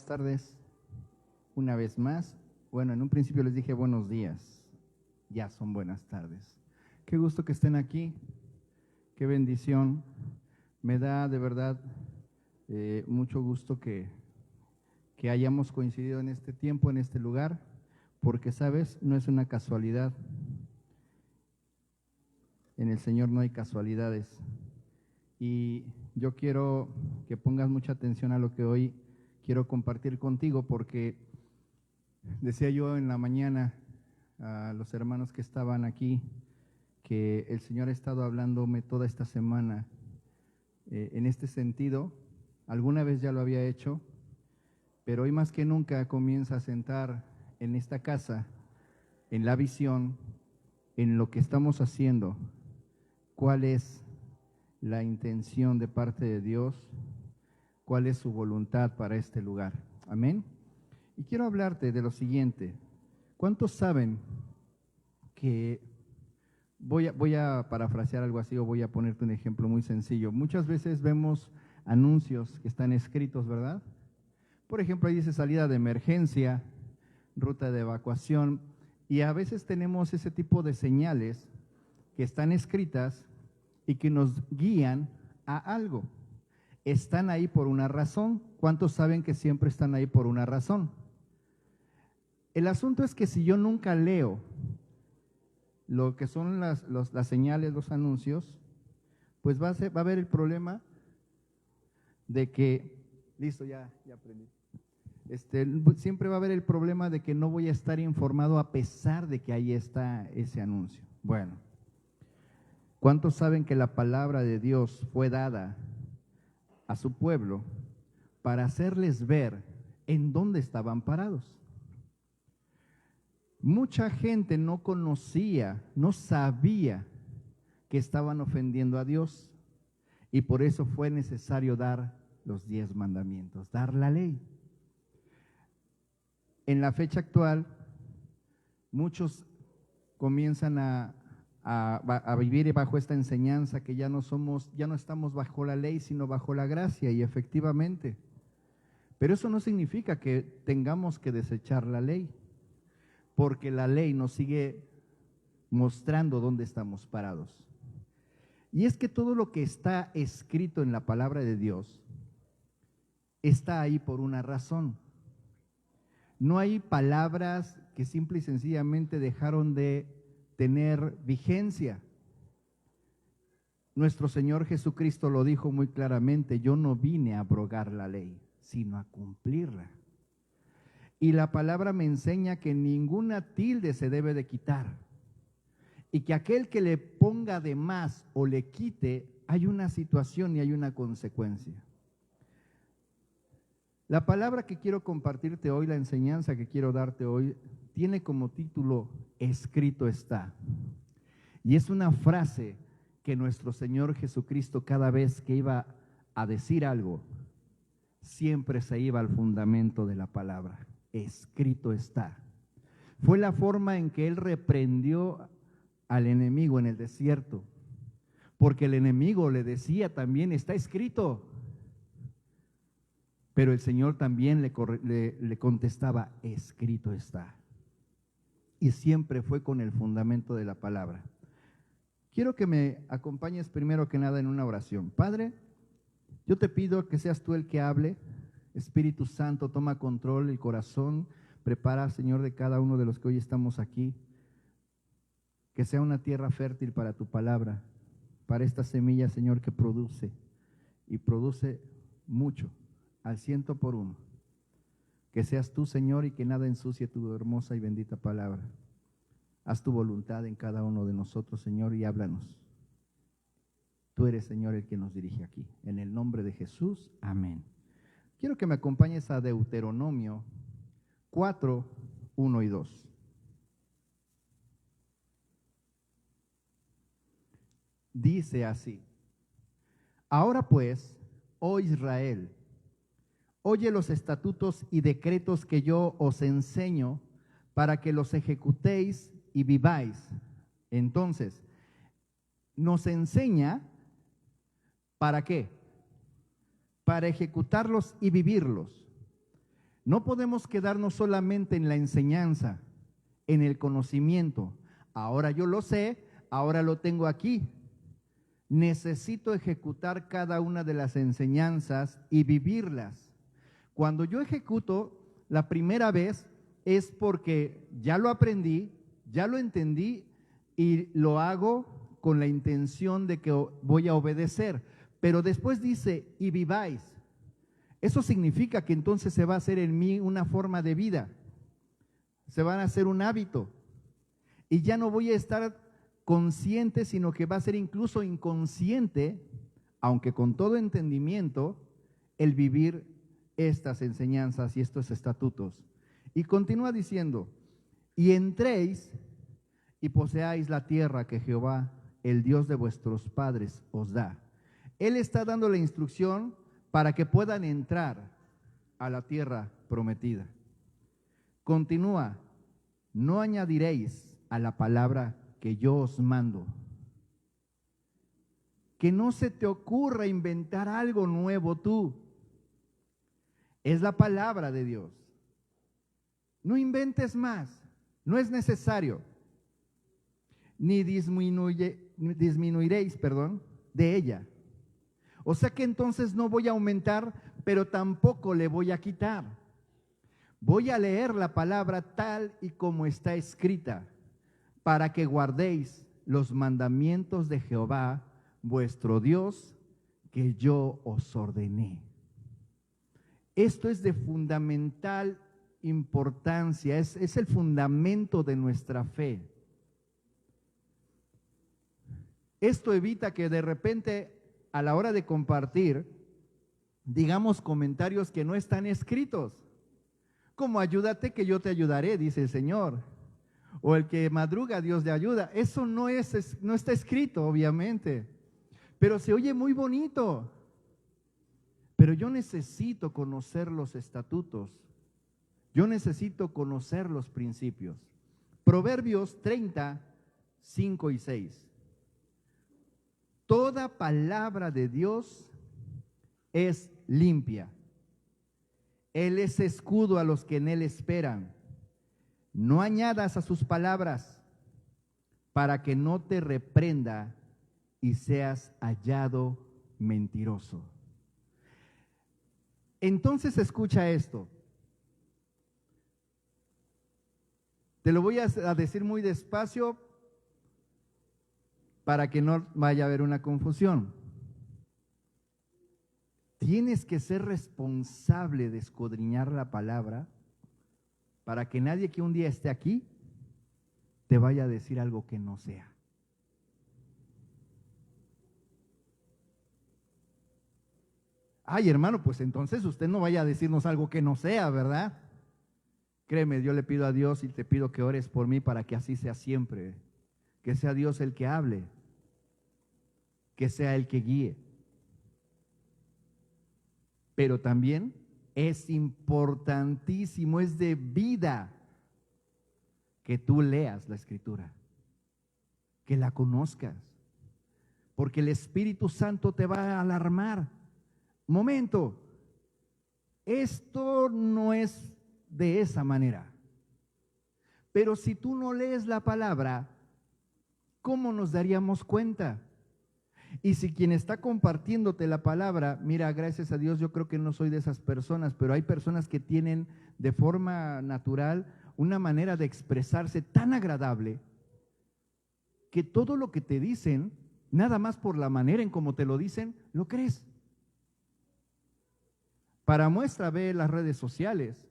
tardes, una vez más. Bueno, en un principio les dije buenos días, ya son buenas tardes. Qué gusto que estén aquí, qué bendición. Me da de verdad mucho gusto que hayamos coincidido en este tiempo, en este lugar, porque, ¿sabes? No es una casualidad. En el Señor no hay casualidades. Y yo quiero que pongas mucha atención a lo que hoy quiero compartir contigo, porque decía yo en la mañana a los hermanos que estaban aquí que el Señor ha estado hablándome toda esta semana en este sentido. Alguna vez ya lo había hecho, pero hoy más que nunca comienza a sentar en esta casa, en la visión, en lo que estamos haciendo, cuál es la intención de parte de Dios, cuál es su voluntad para este lugar. Amén. Y quiero hablarte de lo siguiente. ¿Cuántos saben que, voy a parafrasear algo así, o voy a ponerte un ejemplo muy sencillo? Muchas veces vemos anuncios que están escritos, ¿verdad? Por ejemplo, ahí dice salida de emergencia, ruta de evacuación, y a veces tenemos ese tipo de señales que están escritas y que nos guían a algo. Están ahí por una razón. ¿Cuántos saben que siempre están ahí por una razón? El asunto es que si yo nunca leo lo que son las señales, los anuncios, pues va a haber el problema de que, listo, ya aprendí. Siempre va a haber el problema de que no voy a estar informado a pesar de que ahí está ese anuncio. Bueno, ¿cuántos saben que la palabra de Dios fue dada a su pueblo para hacerles ver en dónde estaban parados? Mucha gente no conocía, no sabía que estaban ofendiendo a Dios, y por eso fue necesario dar los 10 mandamientos, dar la ley. En la fecha actual, muchos comienzan a vivir bajo esta enseñanza que ya no estamos bajo la ley, sino bajo la gracia, y efectivamente. Pero eso no significa que tengamos que desechar la ley, porque la ley nos sigue mostrando dónde estamos parados. Y es que todo lo que está escrito en la palabra de Dios está ahí por una razón. No hay palabras que simple y sencillamente dejaron de tener vigencia. Nuestro Señor Jesucristo lo dijo muy claramente: yo no vine a abrogar la ley, sino a cumplirla. Y la palabra me enseña que ninguna tilde se debe de quitar, y que aquel que le ponga de más o le quite, hay una situación y hay una consecuencia. La palabra que quiero compartirte hoy, la enseñanza que quiero darte hoy, tiene como título escrito está. Y es una frase que nuestro Señor Jesucristo, cada vez que iba a decir algo, siempre se iba al fundamento de la palabra. Escrito está. Fue la forma en que Él reprendió al enemigo en el desierto, porque el enemigo le decía también: está escrito. Pero el Señor también le contestaba: escrito está. Y siempre fue con el fundamento de la palabra. Quiero que me acompañes primero que nada en una oración. Padre, yo te pido que seas tú el que hable. Espíritu Santo, toma control del corazón. Prepara, Señor, de cada uno de los que hoy estamos aquí, que sea una tierra fértil para tu palabra, para esta semilla, Señor, que produce, y produce mucho, al 100%. Que seas tú, Señor, y que nada ensucie tu hermosa y bendita palabra. Haz tu voluntad en cada uno de nosotros, Señor, y háblanos. Tú eres, Señor, el que nos dirige aquí. En el nombre de Jesús, amén. Quiero que me acompañes a Deuteronomio 4, 1 y 2. Dice así: ahora pues, oh Israel, oye los estatutos y decretos que yo os enseño, para que los ejecutéis y viváis. Entonces, nos enseña, ¿para qué? Para ejecutarlos y vivirlos. No podemos quedarnos solamente en la enseñanza, en el conocimiento. Ahora yo lo sé, ahora lo tengo aquí. Necesito ejecutar cada una de las enseñanzas y vivirlas. Cuando yo ejecuto la primera vez es porque ya lo aprendí, ya lo entendí y lo hago con la intención de que voy a obedecer. Pero después dice, y viváis. Eso significa que entonces se va a hacer en mí una forma de vida, se van a hacer un hábito y ya no voy a estar consciente, sino que va a ser incluso inconsciente, aunque con todo entendimiento, el vivir estas enseñanzas y estos estatutos. Y continúa diciendo, y entréis y poseáis la tierra que Jehová, el Dios de vuestros padres, os da. Él está dando la instrucción para que puedan entrar a la tierra prometida. Continúa, no añadiréis a la palabra que yo os mando. Que no se te ocurra inventar algo nuevo tú. Es la palabra de Dios. No inventes más, no es necesario. Ni disminuiréis, de ella. O sea que entonces no voy a aumentar, pero tampoco le voy a quitar. Voy a leer la palabra tal y como está escrita, para que guardéis los mandamientos de Jehová, vuestro Dios, que yo os ordené. Esto es de fundamental importancia, es el fundamento de nuestra fe. Esto evita que de repente a la hora de compartir digamos comentarios que no están escritos, como ayúdate que yo te ayudaré, dice el Señor, o el que madruga Dios le ayuda. Eso no está escrito, obviamente, pero se oye muy bonito. Pero yo necesito conocer los estatutos, yo necesito conocer los principios. Proverbios 30, 5 y 6. Toda palabra de Dios es limpia. Él es escudo a los que en él esperan. No añadas a sus palabras para que no te reprenda y seas hallado mentiroso. Entonces escucha esto. Te lo voy a decir muy despacio para que no vaya a haber una confusión. Tienes que ser responsable de escudriñar la palabra para que nadie que un día esté aquí te vaya a decir algo que no sea. Ay, hermano, pues entonces usted no vaya a decirnos algo que no sea, ¿verdad? Créeme, yo le pido a Dios y te pido que ores por mí para que así sea siempre. Que sea Dios el que hable, que sea el que guíe. Pero también es importantísimo, es de vida que tú leas la Escritura, que la conozcas, porque el Espíritu Santo te va a alarmar. Momento, esto no es de esa manera. Pero si tú no lees la palabra, ¿cómo nos daríamos cuenta? Y si quien está compartiéndote la palabra, mira, gracias a Dios, yo creo que no soy de esas personas, pero hay personas que tienen de forma natural una manera de expresarse tan agradable que todo lo que te dicen, nada más por la manera en cómo te lo dicen, lo crees. Para muestra, ve las redes sociales.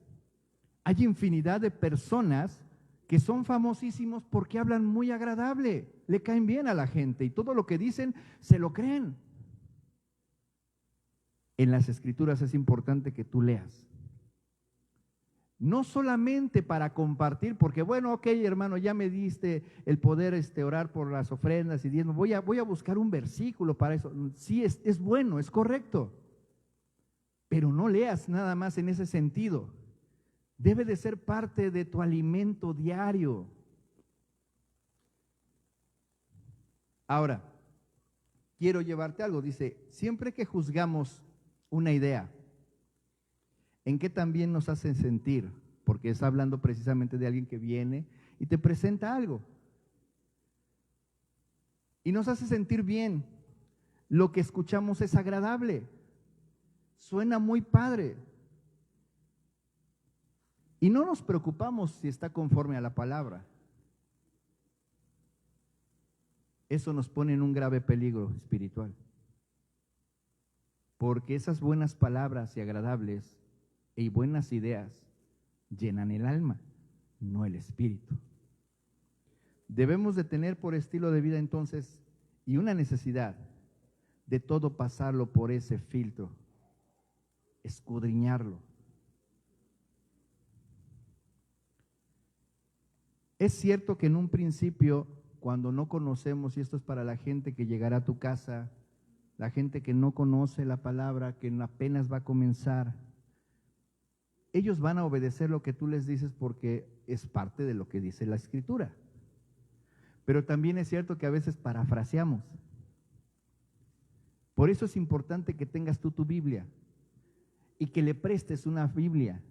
Hay infinidad de personas que son famosísimos porque hablan muy agradable, le caen bien a la gente y todo lo que dicen se lo creen. En las Escrituras es importante que tú leas. No solamente para compartir, porque bueno, ok, hermano, ya me diste el poder orar por las ofrendas y diezmos, voy a buscar un versículo para eso. Sí, es bueno, es correcto, pero no leas nada más en ese sentido. Debe de ser parte de tu alimento diario. Ahora, quiero llevarte algo. Dice, siempre que juzgamos una idea, ¿En qué también nos hace sentir? Porque está hablando precisamente de alguien que viene y te presenta algo. Y nos hace sentir bien. Lo que escuchamos es agradable. Suena muy padre. Y no nos preocupamos si está conforme a la palabra. Eso nos pone en un grave peligro espiritual. Porque esas buenas palabras y agradables y buenas ideas llenan el alma, no el espíritu. Debemos de tener por estilo de vida entonces y una necesidad de todo pasarlo por ese filtro, escudriñarlo. Es cierto que en un principio, cuando no conocemos, y esto es para la gente que llegará a tu casa, la gente que no conoce la palabra, que apenas va a comenzar, ellos van a obedecer lo que tú les dices porque es parte de lo que dice la Escritura. Pero también es cierto que a veces parafraseamos. Por eso es importante que tengas tú tu Biblia y que le prestes una Biblia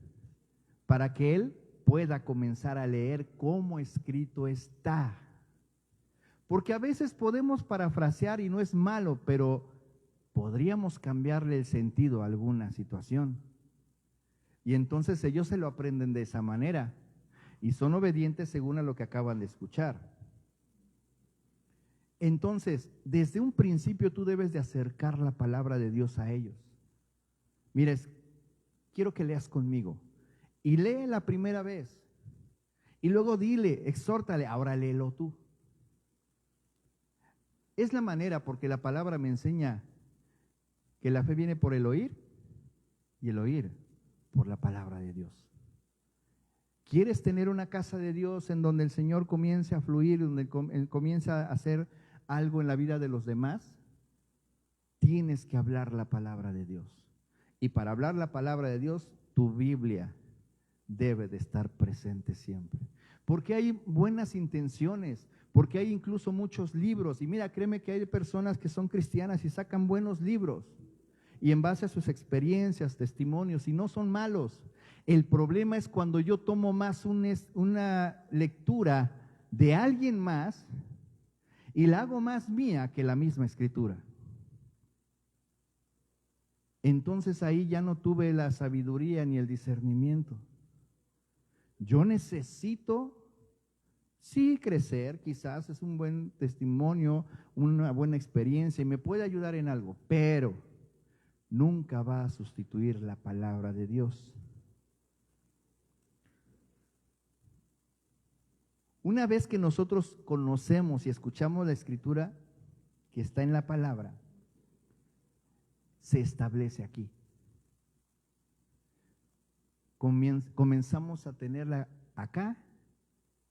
para que él pueda comenzar a leer cómo escrito está. Porque a veces podemos parafrasear y no es malo, pero podríamos cambiarle el sentido a alguna situación. Y entonces ellos se lo aprenden de esa manera y son obedientes según a lo que acaban de escuchar. Entonces, desde un principio tú debes de acercar la palabra de Dios a ellos. Mires, quiero que leas conmigo y lee la primera vez y luego dile, exhórtale, ahora léelo tú. Es la manera, porque la palabra me enseña que la fe viene por el oír y el oír por la palabra de Dios. ¿Quieres tener una casa de Dios en donde el Señor comience a fluir, donde comience a hacer algo en la vida de los demás? Tienes que hablar la palabra de Dios. Y para hablar la palabra de Dios, tu Biblia debe de estar presente siempre. Porque hay buenas intenciones, porque hay incluso muchos libros. Y mira, créeme que hay personas que son cristianas y sacan buenos libros. Y en base a sus experiencias, testimonios, y no son malos. El problema es cuando yo tomo más una lectura de alguien más y la hago más mía que la misma escritura. Entonces ahí ya no tuve la sabiduría ni el discernimiento. Yo necesito, sí, crecer, quizás es un buen testimonio, una buena experiencia y me puede ayudar en algo, pero nunca va a sustituir la palabra de Dios. Una vez que nosotros conocemos y escuchamos la Escritura que está en la palabra, se establece aquí. Comenzamos a tenerla acá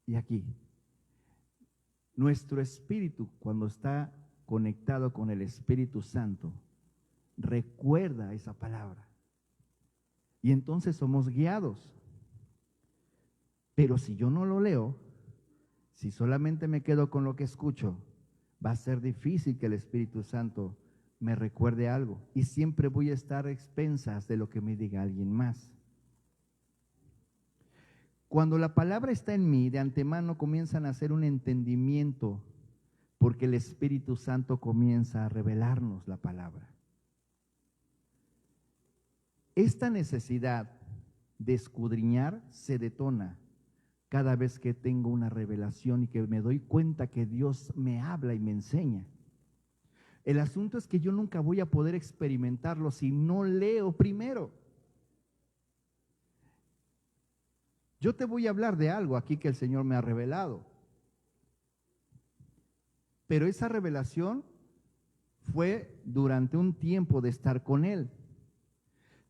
y aquí. Nuestro espíritu, cuando está conectado con el Espíritu Santo, recuerda esa palabra. Y entonces somos guiados. Pero si yo no lo leo, si solamente me quedo con lo que escucho, va a ser difícil que el Espíritu Santo me recuerde algo. Y siempre voy a estar a expensas de lo que me diga alguien más. Cuando la palabra está en mí, de antemano comienzan a hacer un entendimiento, porque el Espíritu Santo comienza a revelarnos la palabra. Esta necesidad de escudriñar se detona cada vez que tengo una revelación y que me doy cuenta que Dios me habla y me enseña. El asunto es que yo nunca voy a poder experimentarlo si no leo primero. Yo te voy a hablar de algo aquí que el Señor me ha revelado. Pero esa revelación fue durante un tiempo de estar con Él.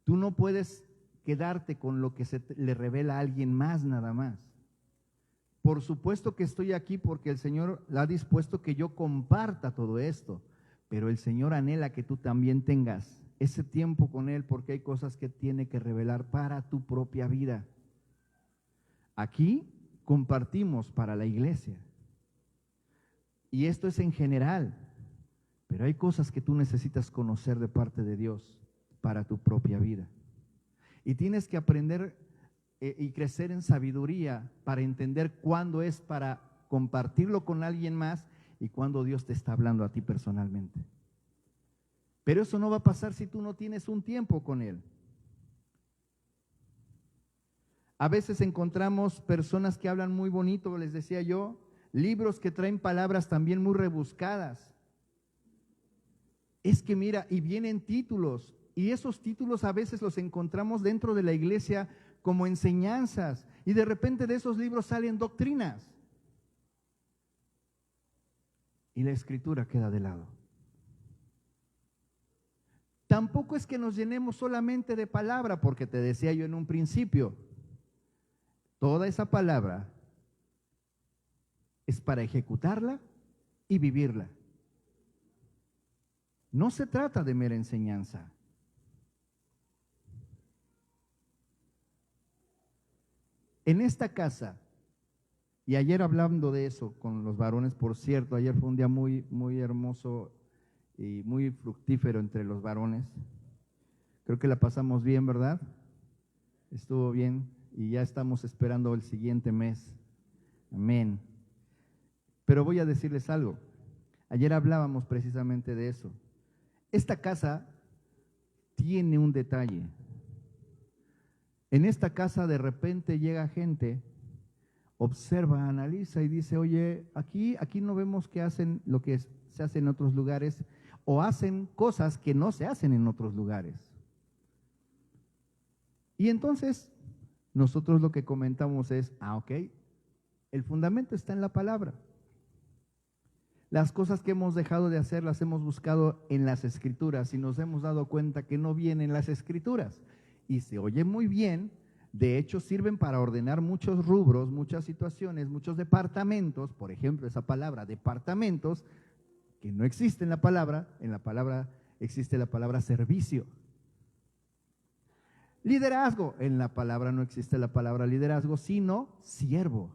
Tú no puedes quedarte con lo que le revela a alguien más nada más. Por supuesto que estoy aquí porque el Señor ha dispuesto que yo comparta todo esto, pero el Señor anhela que tú también tengas ese tiempo con Él porque hay cosas que tiene que revelar para tu propia vida. Aquí compartimos para la iglesia y esto es en general, pero hay cosas que tú necesitas conocer de parte de Dios para tu propia vida. Y tienes que aprender y crecer en sabiduría para entender cuándo es para compartirlo con alguien más y cuándo Dios te está hablando a ti personalmente. Pero eso no va a pasar si tú no tienes un tiempo con Él. A veces encontramos personas que hablan muy bonito, les decía yo, libros que traen palabras también muy rebuscadas. Es que mira, y vienen títulos, y esos títulos a veces los encontramos dentro de la iglesia como enseñanzas, y de repente de esos libros salen doctrinas. Y la escritura queda de lado. Tampoco es que nos llenemos solamente de palabra, porque te decía yo en un principio, toda esa palabra es para ejecutarla y vivirla. No se trata de mera enseñanza. En esta casa, y ayer hablando de eso con los varones, por cierto, ayer fue un día muy, muy hermoso y muy fructífero entre los varones. Creo que la pasamos bien, ¿verdad? Estuvo bien y ya estamos esperando el siguiente mes. Amén. Pero voy a decirles algo. Ayer hablábamos precisamente de eso. Esta casa tiene un detalle. En esta casa de repente llega gente, observa, analiza y dice, oye, aquí no vemos que hacen lo que se hace en otros lugares o hacen cosas que no se hacen en otros lugares. Y entonces nosotros lo que comentamos es, ok, el fundamento está en la palabra. Las cosas que hemos dejado de hacer las hemos buscado en las Escrituras y nos hemos dado cuenta que no vienen las Escrituras. Y se oye muy bien, de hecho sirven para ordenar muchos rubros, muchas situaciones, muchos departamentos, por ejemplo esa palabra departamentos, que no existe en la palabra existe la palabra servicio. Liderazgo, en la palabra no existe la palabra liderazgo, sino siervo.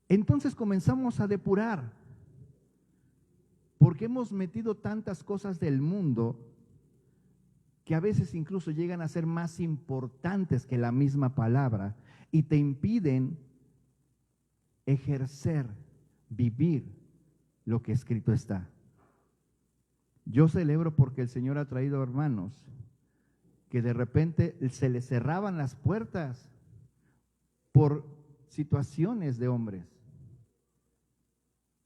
Entonces comenzamos a depurar, porque hemos metido tantas cosas del mundo que a veces incluso llegan a ser más importantes que la misma palabra y te impiden ejercer, vivir lo que escrito está. Yo celebro porque el Señor ha traído hermanos que de repente se les cerraban las puertas por situaciones de hombres.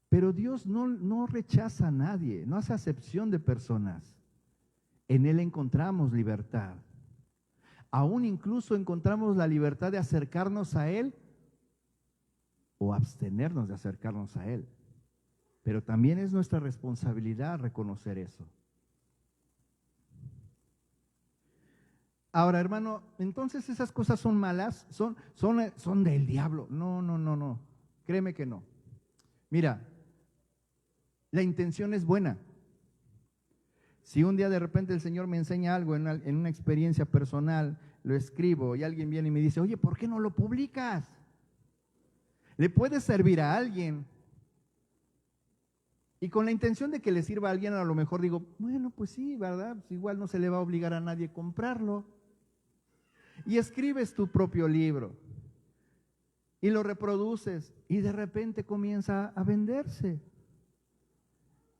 Pero Dios no rechaza a nadie, no hace acepción de personas. En Él encontramos libertad. Aún incluso encontramos la libertad de acercarnos a Él o abstenernos de acercarnos a Él. Pero también es nuestra responsabilidad reconocer eso. Ahora, hermano, entonces esas cosas son malas, son del diablo. No. Créeme que no. Mira, la intención es buena. Si un día de repente el Señor me enseña algo en una experiencia personal, lo escribo y alguien viene y me dice, oye, ¿por qué no lo publicas? Le puede servir a alguien. Y con la intención de que le sirva a alguien, a lo mejor digo, bueno, pues sí, ¿verdad? Pues igual no se le va a obligar a nadie a comprarlo. Y escribes tu propio libro y lo reproduces y de repente comienza a venderse.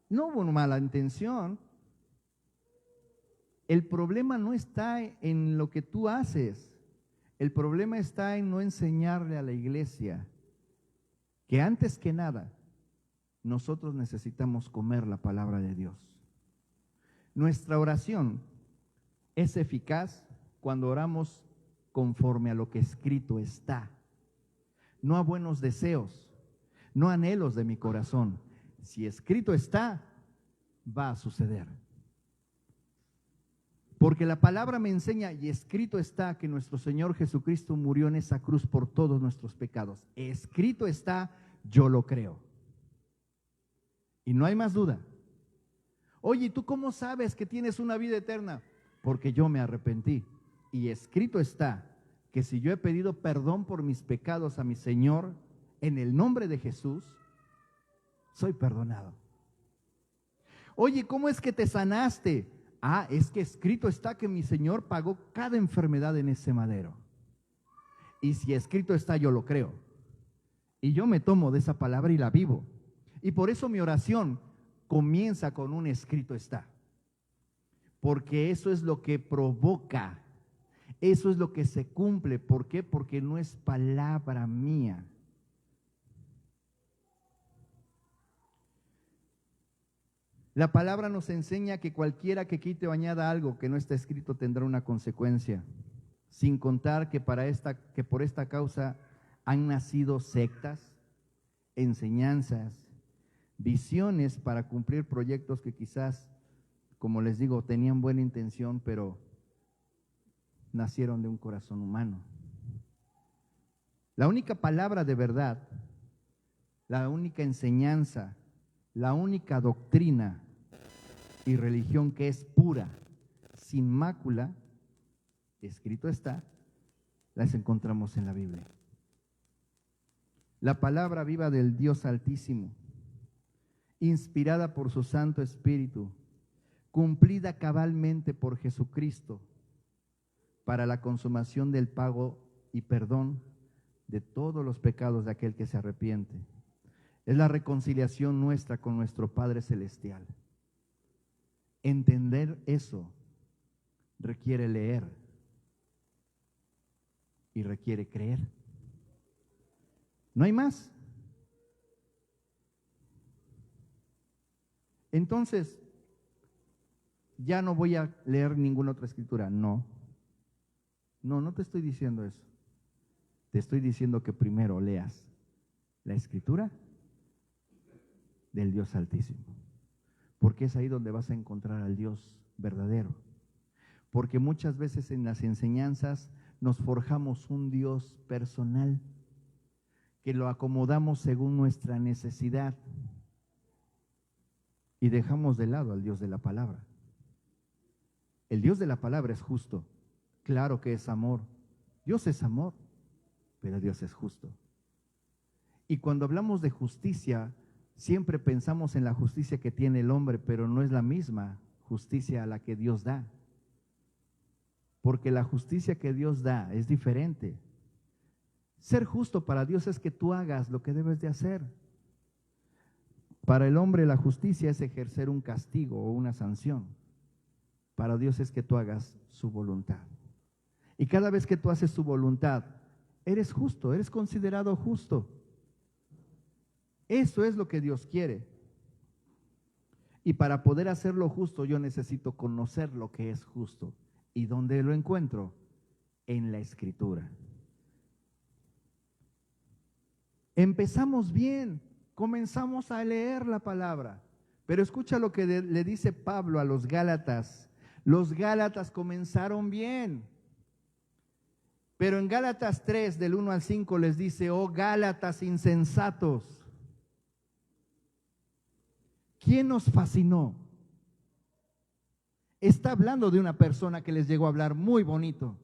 No hubo una mala intención. El problema no está en lo que tú haces. El problema está en no enseñarle a la iglesia que antes que nada nosotros necesitamos comer la palabra de Dios. Nuestra oración es eficaz cuando oramos conforme a lo que escrito está, no a buenos deseos, no a anhelos de mi corazón. Si escrito está, va a suceder. Porque la palabra me enseña, y escrito está, que nuestro Señor Jesucristo murió en esa cruz por todos nuestros pecados. Escrito está, yo lo creo. Y no hay más duda. Oye, ¿tú cómo sabes que tienes una vida eterna? Porque yo me arrepentí. Y escrito está que si yo he pedido perdón por mis pecados a mi Señor, en el nombre de Jesús, soy perdonado. Oye, ¿cómo es que te sanaste? Es que escrito está que mi Señor pagó cada enfermedad en ese madero. Y si escrito está, yo lo creo. Y yo me tomo de esa palabra y la vivo. Y por eso mi oración comienza con un escrito está. Porque eso es lo que provoca, eso es lo que se cumple. ¿Por qué? Porque no es palabra mía. La palabra nos enseña que cualquiera que quite o añada algo que no está escrito tendrá una consecuencia. Sin contar que por esta causa han nacido sectas, enseñanzas, visiones para cumplir proyectos que quizás, como les digo, tenían buena intención, pero nacieron de un corazón humano. La única palabra de verdad, la única enseñanza, la única doctrina y religión que es pura, sin mácula, escrito está, las encontramos en la Biblia. La palabra viva del Dios Altísimo, inspirada por su Santo Espíritu, cumplida cabalmente por Jesucristo para la consumación del pago y perdón de todos los pecados de aquel que se arrepiente. Es la reconciliación nuestra con nuestro Padre Celestial. Entender eso requiere leer y requiere creer. No hay más. Entonces, ya no voy a leer ninguna otra escritura. No te estoy diciendo eso. Te estoy diciendo que primero leas la escritura del Dios Altísimo, porque es ahí donde vas a encontrar al Dios verdadero. Porque muchas veces en las enseñanzas nos forjamos un Dios personal, que lo acomodamos según nuestra necesidad y dejamos de lado al Dios de la palabra. El Dios de la palabra es justo, claro que es amor. Dios es amor, pero Dios es justo. Y cuando hablamos de justicia, siempre pensamos en la justicia que tiene el hombre, pero no es la misma justicia a la que Dios da. Porque la justicia que Dios da es diferente. Ser justo para Dios es que tú hagas lo que debes de hacer. Para el hombre la justicia es ejercer un castigo o una sanción. Para Dios es que tú hagas su voluntad. Y cada vez que tú haces su voluntad, eres justo, eres considerado justo. Eso es lo que Dios quiere. Y para poder hacerlo justo, yo necesito conocer lo que es justo. ¿Y dónde lo encuentro? En la Escritura. Empezamos bien, comenzamos a leer la palabra, pero escucha lo que le dice Pablo a los Gálatas. Los Gálatas comenzaron bien, pero en Gálatas 3, del 1 al 5, les dice: oh Gálatas insensatos, ¿quién nos fascinó? Está hablando de una persona que les llegó a hablar muy bonito.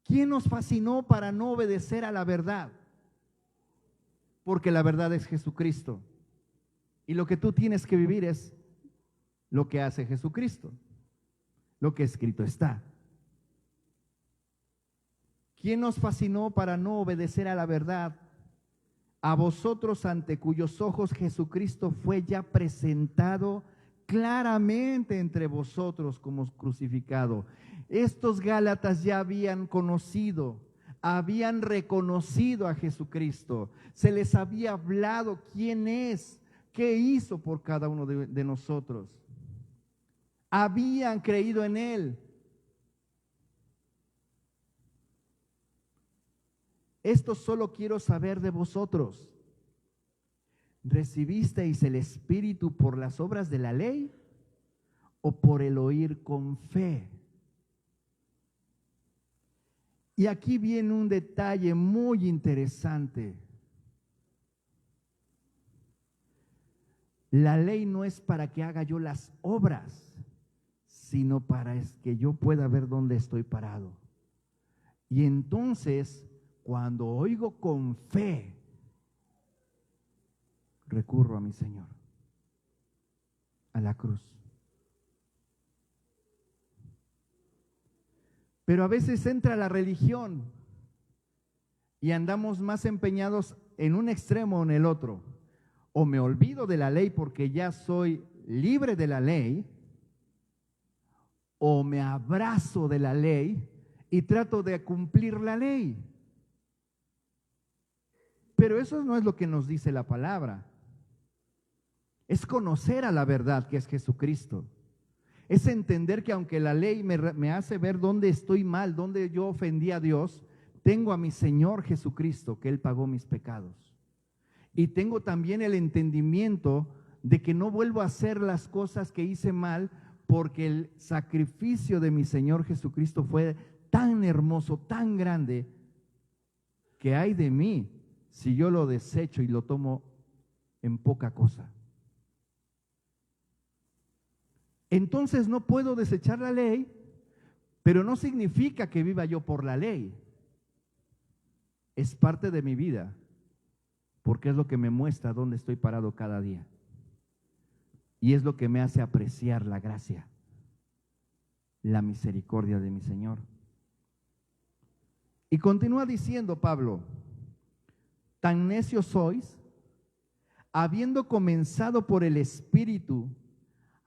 ¿Quién nos fascinó para no obedecer a la verdad? Porque la verdad es Jesucristo. Y lo que tú tienes que vivir es lo que hace Jesucristo, lo que escrito está. ¿Quién nos fascinó para no obedecer a la verdad? A vosotros, ante cuyos ojos Jesucristo fue ya presentado claramente entre vosotros como crucificado. Estos Gálatas ya habían conocido, habían reconocido a Jesucristo, se les había hablado quién es, qué hizo por cada uno de nosotros. Habían creído en Él. Esto solo quiero saber de vosotros. ¿Recibisteis el Espíritu por las obras de la ley o por el oír con fe? Y aquí viene un detalle muy interesante. La ley no es para que haga yo las obras, sino para que yo pueda ver dónde estoy parado. Y entonces, cuando oigo con fe, recurro a mi Señor, a la cruz. Pero a veces entra la religión y andamos más empeñados en un extremo o en el otro. O me olvido de la ley porque ya soy libre de la ley, o me abrazo de la ley y trato de cumplir la ley. Pero eso no es lo que nos dice la palabra. Es conocer a la verdad que es Jesucristo. Es entender que aunque la ley me hace ver dónde estoy mal, dónde yo ofendí a Dios, tengo a mi Señor Jesucristo, que Él pagó mis pecados. Y tengo también el entendimiento de que no vuelvo a hacer las cosas que hice mal, porque el sacrificio de mi Señor Jesucristo fue tan hermoso, tan grande, que hay de mí si yo lo desecho y lo tomo en poca cosa. Entonces no puedo desechar la ley, pero no significa que viva yo por la ley. Es parte de mi vida, porque es lo que me muestra dónde estoy parado cada día. Y es lo que me hace apreciar la gracia, la misericordia de mi Señor. Y continúa diciendo Pablo: tan necios sois, habiendo comenzado por el Espíritu,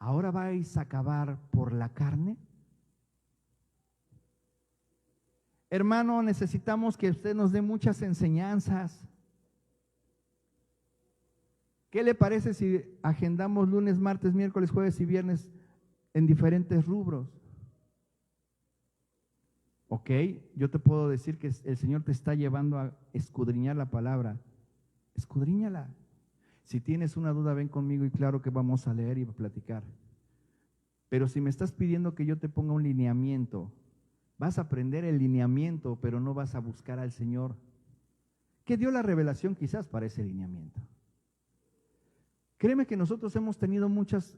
¿ahora vais a acabar por la carne? Hermano, necesitamos que usted nos dé muchas enseñanzas. ¿Qué le parece si agendamos lunes, martes, miércoles, jueves y viernes en diferentes rubros? Ok, yo te puedo decir que el Señor te está llevando a escudriñar la palabra. Escudriñala. Si tienes una duda, ven conmigo y claro que vamos a leer y a platicar. Pero si me estás pidiendo que yo te ponga un lineamiento, vas a aprender el lineamiento, pero no vas a buscar al Señor, que dio la revelación quizás para ese lineamiento. Créeme que nosotros hemos tenido muchas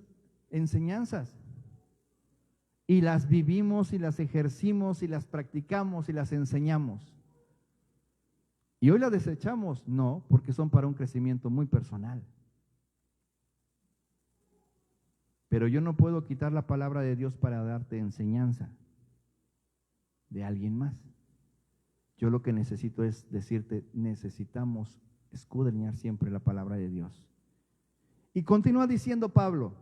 enseñanzas y las vivimos y las ejercimos y las practicamos y las enseñamos. ¿Y hoy las desechamos? No, porque son para un crecimiento muy personal. Pero yo no puedo quitar la palabra de Dios para darte enseñanza de alguien más. Yo lo que necesito es decirte, necesitamos escudriñar siempre la palabra de Dios. Y continúa diciendo Pablo: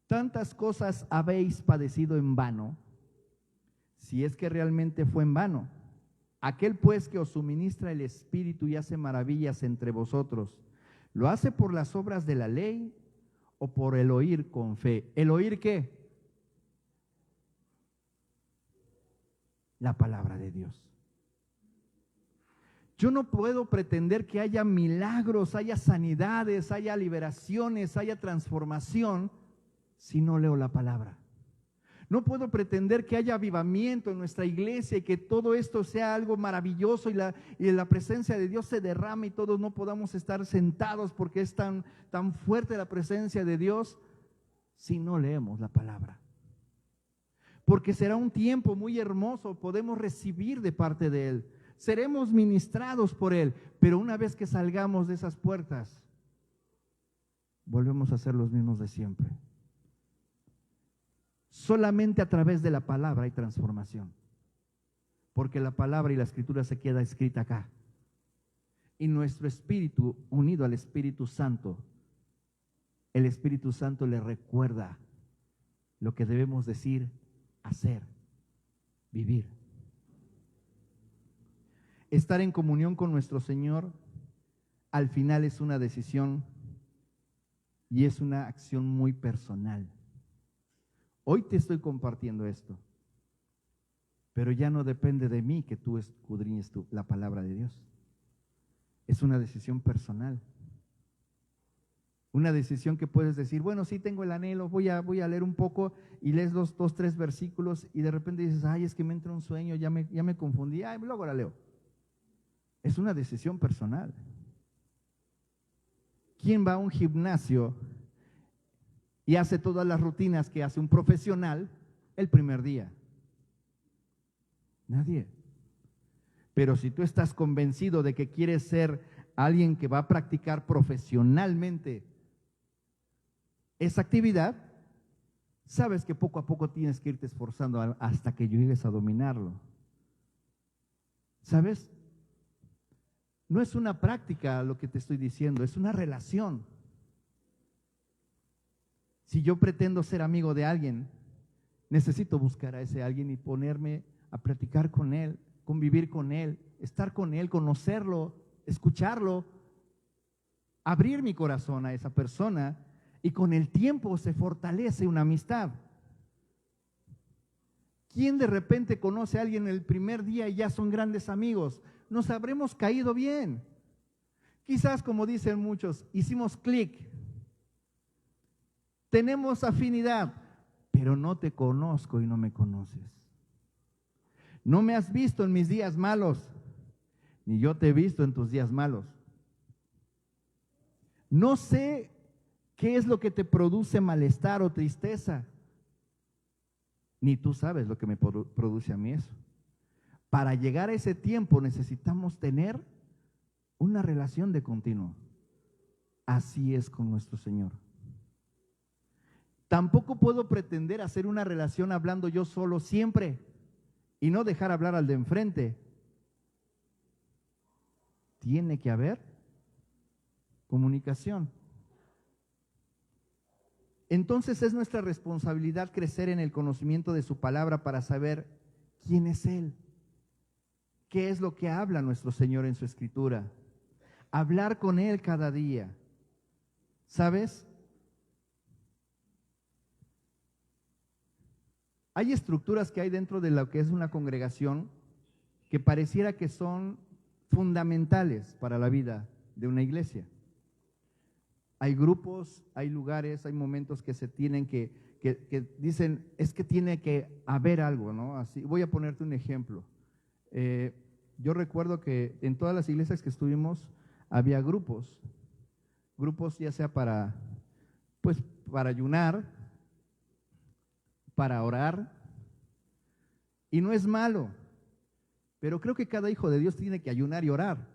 tantas cosas habéis padecido en vano, si es que realmente fue en vano. Aquel pues que os suministra el Espíritu y hace maravillas entre vosotros, ¿lo hace por las obras de la ley o por el oír con fe? ¿El oír qué? La palabra de Dios. Yo no puedo pretender que haya milagros, haya sanidades, haya liberaciones, haya transformación si no leo la palabra. No puedo pretender que haya avivamiento en nuestra iglesia y que todo esto sea algo maravilloso y la presencia de Dios se derrame y todos no podamos estar sentados porque es tan fuerte la presencia de Dios si no leemos la palabra. Porque será un tiempo muy hermoso, podemos recibir de parte de Él. Seremos ministrados por Él, pero una vez que salgamos de esas puertas, volvemos a ser los mismos de siempre. Solamente a través de la palabra hay transformación, porque la palabra y la escritura se queda escrita acá. Y nuestro espíritu, unido al Espíritu Santo, el Espíritu Santo le recuerda lo que debemos decir, hacer, vivir. Estar en comunión con nuestro Señor al final es una decisión y es una acción muy personal. Hoy te estoy compartiendo esto, pero ya no depende de mí que tú escudriñes la palabra de Dios. Es una decisión personal. Una decisión que puedes decir, bueno, sí tengo el anhelo, voy a leer un poco y lees dos, tres versículos y de repente dices, ay, es que me entra un sueño, ya me confundí, ay, luego la leo. Es una decisión personal. ¿Quién va a un gimnasio y hace todas las rutinas que hace un profesional el primer día? Nadie. Pero si tú estás convencido de que quieres ser alguien que va a practicar profesionalmente esa actividad, sabes que poco a poco tienes que irte esforzando hasta que llegues a dominarlo. ¿Sabes? No es una práctica lo que te estoy diciendo, es una relación. Si yo pretendo ser amigo de alguien, necesito buscar a ese alguien y ponerme a platicar con él, convivir con él, estar con él, conocerlo, escucharlo, abrir mi corazón a esa persona, y con el tiempo se fortalece una amistad. ¿Quién de repente conoce a alguien el primer día y ya son grandes amigos? Nos habremos caído bien. Quizás, como dicen muchos, hicimos clic. Tenemos afinidad, pero no te conozco y no me conoces. No me has visto en mis días malos, ni yo te he visto en tus días malos. No sé qué es lo que te produce malestar o tristeza, ni tú sabes lo que me produce a mí eso. Para llegar a ese tiempo necesitamos tener una relación de continuo. Así es con nuestro Señor. Tampoco puedo pretender hacer una relación hablando yo solo siempre y no dejar hablar al de enfrente. Tiene que haber comunicación. Entonces es nuestra responsabilidad crecer en el conocimiento de su palabra para saber quién es Él, qué es lo que habla nuestro Señor en su Escritura. Hablar con Él cada día. ¿Sabes? Hay estructuras que hay dentro de lo que es una congregación que pareciera que son fundamentales para la vida de una iglesia. Hay grupos, hay lugares, hay momentos que se tienen que dicen, es que tiene que haber algo, ¿no? Así, voy a ponerte un ejemplo. Yo recuerdo que en todas las iglesias que estuvimos había grupos ya sea para ayunar, para orar, y no es malo, pero creo que cada hijo de Dios tiene que ayunar y orar.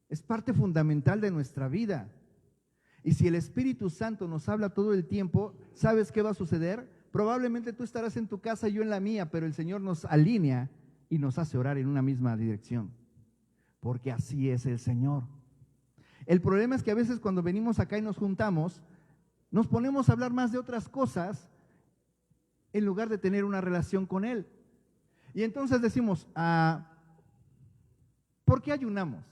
Es parte fundamental de nuestra vida. Y si el Espíritu Santo nos habla todo el tiempo, ¿sabes qué va a suceder? Probablemente tú estarás en tu casa y yo en la mía, pero el Señor nos alinea y nos hace orar en una misma dirección, porque así es el Señor. El problema es que a veces cuando venimos acá y nos juntamos, nos ponemos a hablar más de otras cosas en lugar de tener una relación con Él. Y entonces decimos, ¿por qué ayunamos?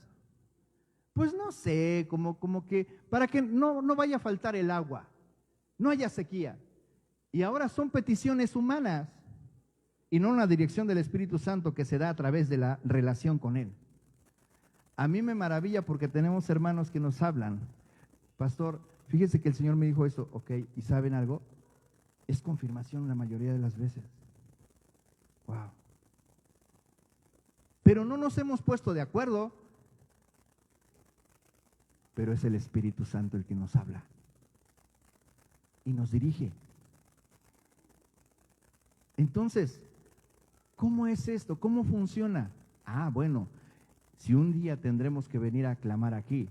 Pues no sé, como que para que no vaya a faltar el agua, no haya sequía. Y ahora son peticiones humanas y no una dirección del Espíritu Santo que se da a través de la relación con Él. A mí me maravilla porque tenemos hermanos que nos hablan. Pastor, fíjese que el Señor me dijo eso, ok, ¿y saben algo? Es confirmación la mayoría de las veces. Wow. Pero no nos hemos puesto de acuerdo. Pero es el Espíritu Santo el que nos habla y nos dirige. Entonces, ¿cómo es esto? ¿Cómo funciona? Bueno, si un día tendremos que venir a clamar aquí,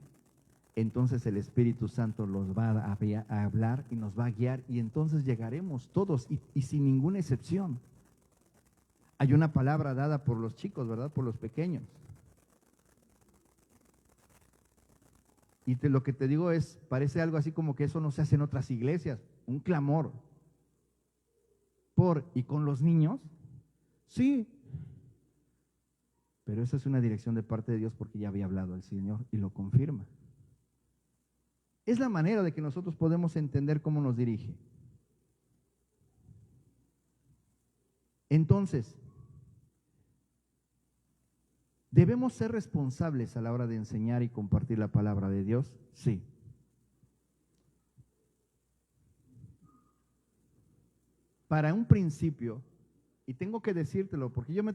entonces el Espíritu Santo los va a hablar y nos va a guiar, y entonces llegaremos todos y sin ninguna excepción. Hay una palabra dada por los chicos, ¿verdad? Por los pequeños. Y lo que te digo parece algo así como que eso no se hace en otras iglesias, un clamor. ¿Y con los niños? Sí. Pero esa es una dirección de parte de Dios porque ya había hablado el Señor y lo confirma. Es la manera de que nosotros podemos entender cómo nos dirige. Entonces, ¿debemos ser responsables a la hora de enseñar y compartir la palabra de Dios? Sí. Para un principio, y tengo que decírtelo porque yo me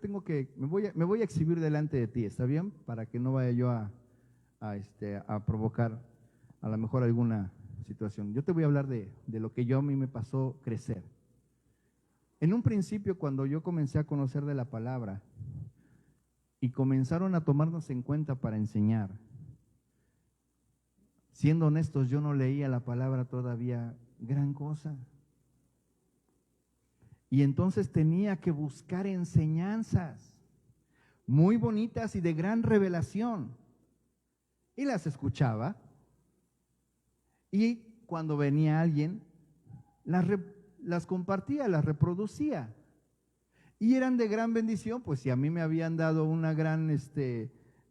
voy a exhibir delante de ti, ¿está bien? Para que no vaya yo a provocar a lo mejor alguna situación. Yo te voy a hablar de lo que a mí me pasó crecer. En un principio, cuando yo comencé a conocer de la palabra, y comenzaron a tomarnos en cuenta para enseñar. Siendo honestos, yo no leía la palabra todavía gran cosa. Y entonces tenía que buscar enseñanzas muy bonitas y de gran revelación. Y las escuchaba. Y cuando venía alguien, las compartía, las reproducía. Y eran de gran bendición, pues si a mí me habían dado una gran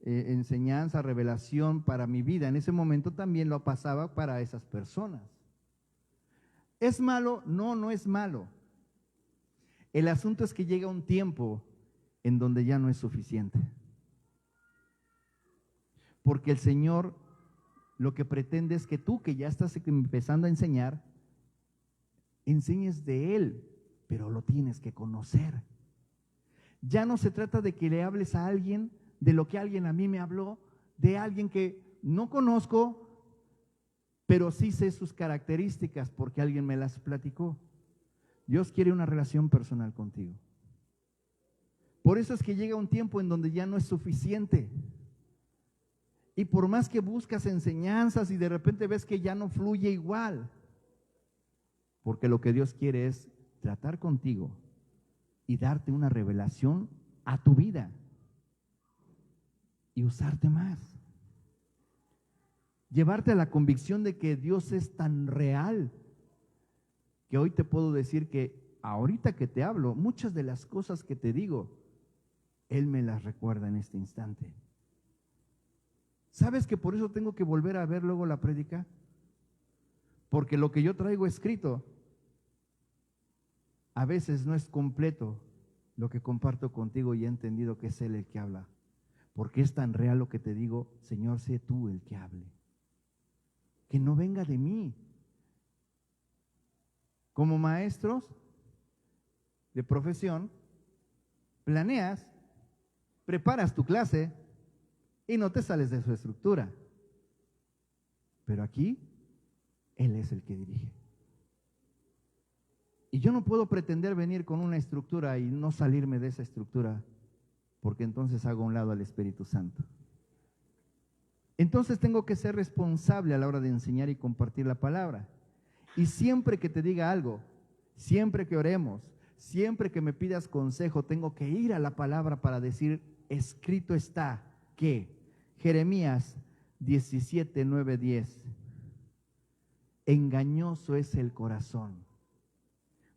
enseñanza, revelación para mi vida, en ese momento también lo pasaba para esas personas. ¿Es malo? No, no es malo. El asunto es que llega un tiempo en donde ya no es suficiente. Porque el Señor lo que pretende es que tú, que ya estás empezando a enseñar, enseñes de Él, pero lo tienes que conocer. Ya no se trata de que le hables a alguien de lo que alguien a mí me habló, de alguien que no conozco, pero sí sé sus características porque alguien me las platicó. Dios quiere una relación personal contigo. Por eso es que llega un tiempo en donde ya no es suficiente. Y por más que buscas enseñanzas y de repente ves que ya no fluye igual, porque lo que Dios quiere es tratar contigo y darte una revelación a tu vida y usarte más. Llevarte a la convicción de que Dios es tan real que hoy te puedo decir que ahorita que te hablo, muchas de las cosas que te digo, Él me las recuerda en este instante. ¿Sabes que por eso tengo que volver a ver luego la prédica? Porque lo que yo traigo escrito a veces no es completo lo que comparto contigo y he entendido que es Él el que habla. Porque es tan real lo que te digo, Señor, sé tú el que hable. Que no venga de mí. Como maestros de profesión, planeas, preparas tu clase y no te sales de su estructura. Pero aquí, Él es el que dirige. Y yo no puedo pretender venir con una estructura y no salirme de esa estructura, porque entonces hago a un lado al Espíritu Santo. Entonces tengo que ser responsable a la hora de enseñar y compartir la palabra. Y siempre que te diga algo, siempre que oremos, siempre que me pidas consejo, tengo que ir a la palabra para decir, escrito está que Jeremías 17, 9, 10, engañoso es el corazón,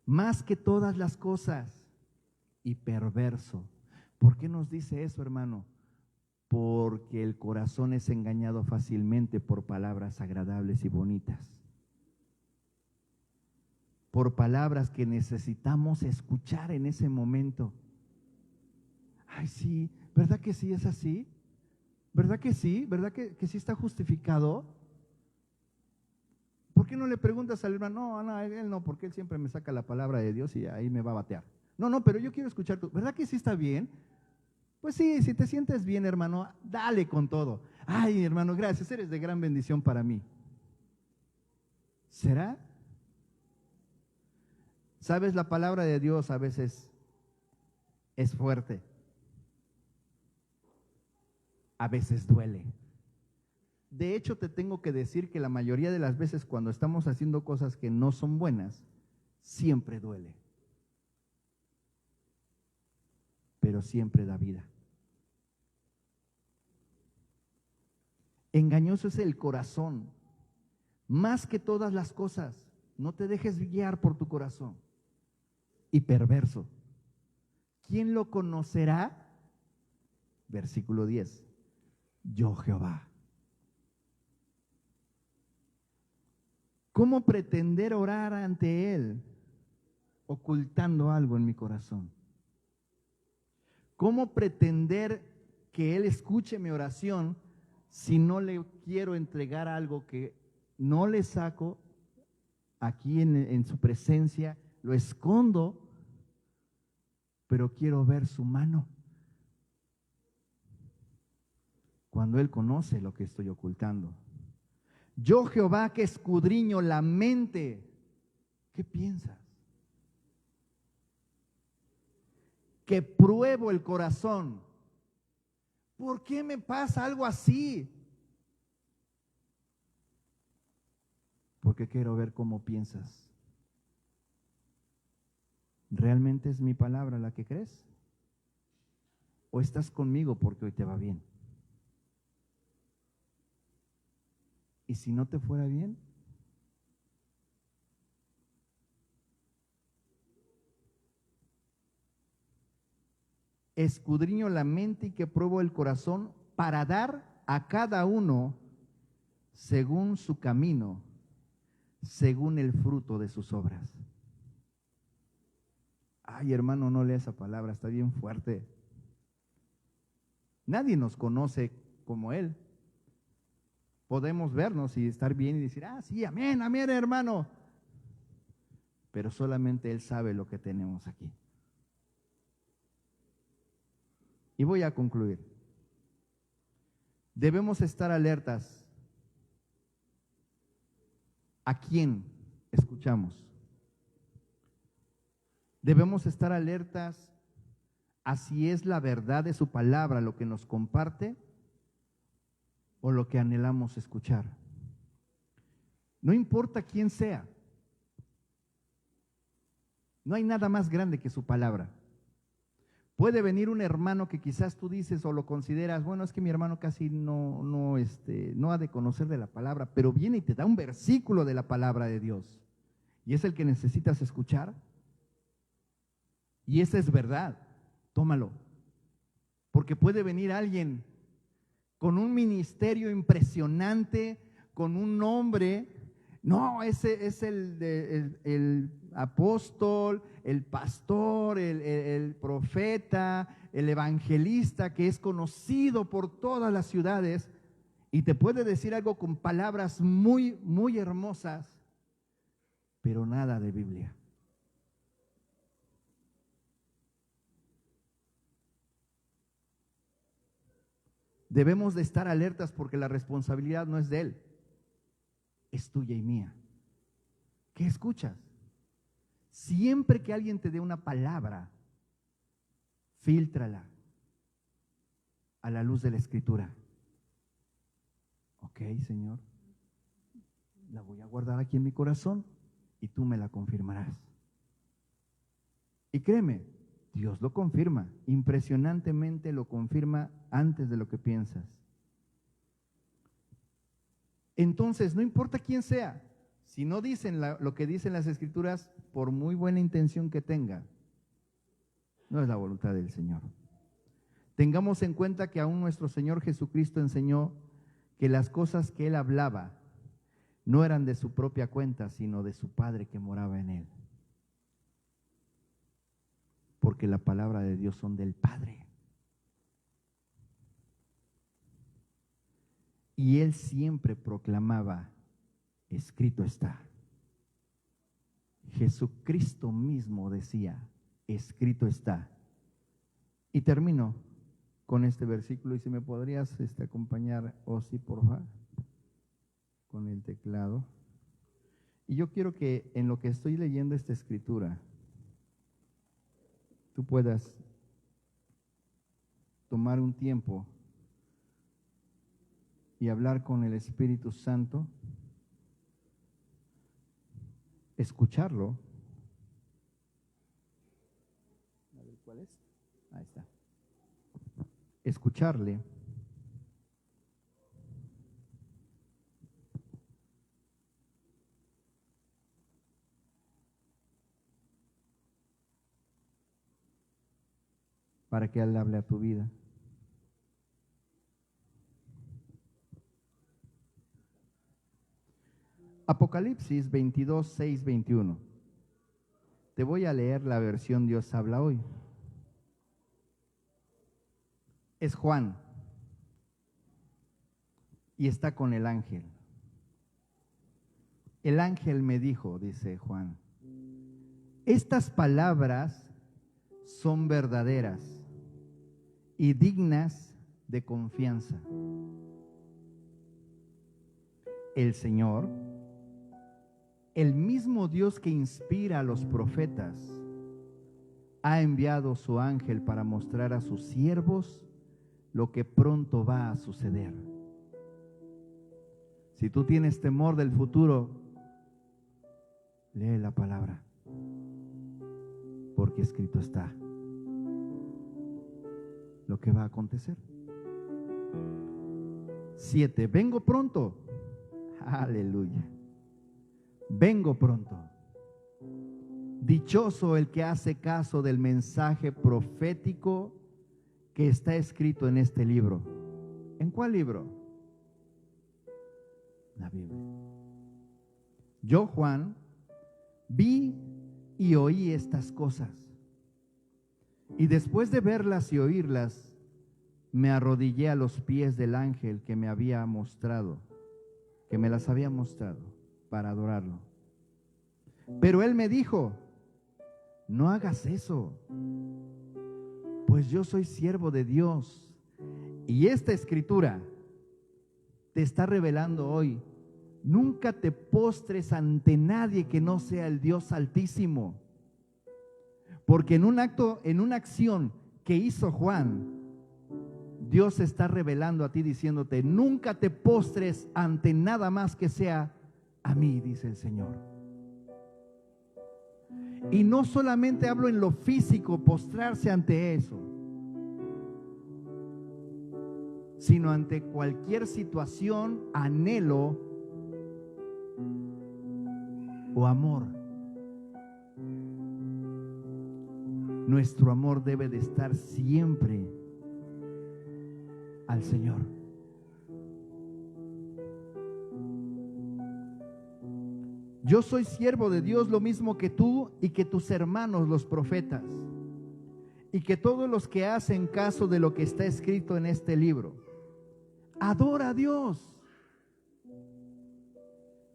más que todas las cosas, y perverso. ¿Por qué nos dice eso, hermano? Porque el corazón es engañado fácilmente por palabras agradables y bonitas, por palabras que necesitamos escuchar en ese momento. Ay, sí, ¿verdad que sí es así? ¿Verdad que sí? ¿Verdad que sí está justificado? ¿Por qué no le preguntas al hermano? No, él no, porque él siempre me saca la palabra de Dios y ahí me va a batear. No, pero yo quiero escuchar tú. ¿Verdad que sí está bien? Pues sí, si te sientes bien, hermano, dale con todo. Ay, hermano, gracias, eres de gran bendición para mí. ¿Será? ¿Sabes? La palabra de Dios a veces es fuerte. A veces duele. De hecho, te tengo que decir que la mayoría de las veces cuando estamos haciendo cosas que no son buenas, siempre duele. Pero siempre da vida. Engañoso es el corazón, más que todas las cosas. No te dejes guiar por tu corazón. Y perverso. ¿Quién lo conocerá? Versículo 10. Yo, Jehová. ¿Cómo pretender orar ante Él ocultando algo en mi corazón? ¿Cómo pretender que Él escuche mi oración si no le quiero entregar algo que no le saco aquí en su presencia, lo escondo, pero quiero ver su mano? Cuando Él conoce lo que estoy ocultando. Yo, Jehová, que escudriño la mente, ¿qué piensas? Que pruebo el corazón. ¿Por qué me pasa algo así? Porque quiero ver cómo piensas. ¿Realmente es mi palabra la que crees? ¿O estás conmigo porque hoy te va bien? ¿Y si no te fuera bien? Escudriño la mente y que pruebo el corazón para dar a cada uno según su camino, según el fruto de sus obras. Ay, hermano, no lea esa palabra, está bien fuerte. Nadie nos conoce como Él. Podemos vernos y estar bien y decir, ah, sí, amén, amén, hermano. Pero solamente Él sabe lo que tenemos aquí. Y voy a concluir. Debemos estar alertas. ¿A quién escuchamos? Debemos estar alertas a si es la verdad de su palabra lo que nos comparte o lo que anhelamos escuchar. No importa quién sea. No hay nada más grande que su palabra. Puede venir un hermano que quizás tú dices o lo consideras, bueno, es que mi hermano casi no ha de conocer de la palabra, pero viene y te da un versículo de la palabra de Dios. Y es el que necesitas escuchar. Y esa es verdad. Tómalo. Porque puede venir alguien con un ministerio impresionante, con un nombre. No, ese es el apóstol, el pastor, el profeta, el evangelista que es conocido por todas las ciudades y te puede decir algo con palabras muy, muy hermosas, pero nada de Biblia. Debemos de estar alertas porque la responsabilidad no es de él, es tuya y mía. ¿Qué escuchas? Siempre que alguien te dé una palabra, fíltrala a la luz de la Escritura. Ok, Señor, la voy a guardar aquí en mi corazón y tú me la confirmarás. Y créeme, Dios lo confirma, impresionantemente lo confirma antes de lo que piensas. Entonces, no importa quién sea, si no dicen lo que dicen las Escrituras, por muy buena intención que tenga, no es la voluntad del Señor. Tengamos en cuenta que aún nuestro Señor Jesucristo enseñó que las cosas que Él hablaba no eran de su propia cuenta, sino de su Padre que moraba en Él. Porque la palabra de Dios son del Padre. Y Él siempre proclamaba, escrito está. Jesucristo mismo decía, escrito está. Y termino con este versículo, y si me podrías acompañar, Osi, por favor, con el teclado. Y yo quiero que en lo que estoy leyendo esta escritura, tú puedas tomar un tiempo y hablar con el Espíritu Santo, escucharlo. A ver, ¿cuál es? Ahí está. Escucharle. Para que Él hable a tu vida. Apocalipsis 22, 6, 21. Te voy a leer la versión Dios habla hoy. Es Juan y está con el ángel. El ángel me dijo, dice Juan, estas palabras son verdaderas y dignas de confianza. El Señor, el mismo Dios que inspira a los profetas, ha enviado su ángel para mostrar a sus siervos lo que pronto va a suceder. Si tú tienes temor del futuro, lee la palabra. porque escrito está lo que va a acontecer. 7. Vengo pronto. Aleluya. Vengo pronto. Dichoso el que hace caso del mensaje profético que está escrito en este libro. ¿En cuál libro? La Biblia. Yo, Juan, vi y oí estas cosas, y después de verlas y oírlas, me arrodillé a los pies del ángel que me había mostrado, que me las había mostrado, para adorarlo. Pero él me dijo: no hagas eso, pues yo soy siervo de Dios, y esta escritura te está revelando hoy: nunca te postres ante nadie que no sea el Dios Altísimo. Porque en un acto, en una acción que hizo Juan, Dios está revelando a ti diciéndote: nunca te postres ante nada más que sea a mí, dice el Señor. Y no solamente hablo en lo físico, postrarse ante eso, sino ante cualquier situación, anhelo o amor. Nuestro amor debe de estar siempre al Señor. Yo soy siervo de Dios, lo mismo que tú y que tus hermanos los profetas, y que todos los que hacen caso de lo que está escrito en este libro. Adora a Dios.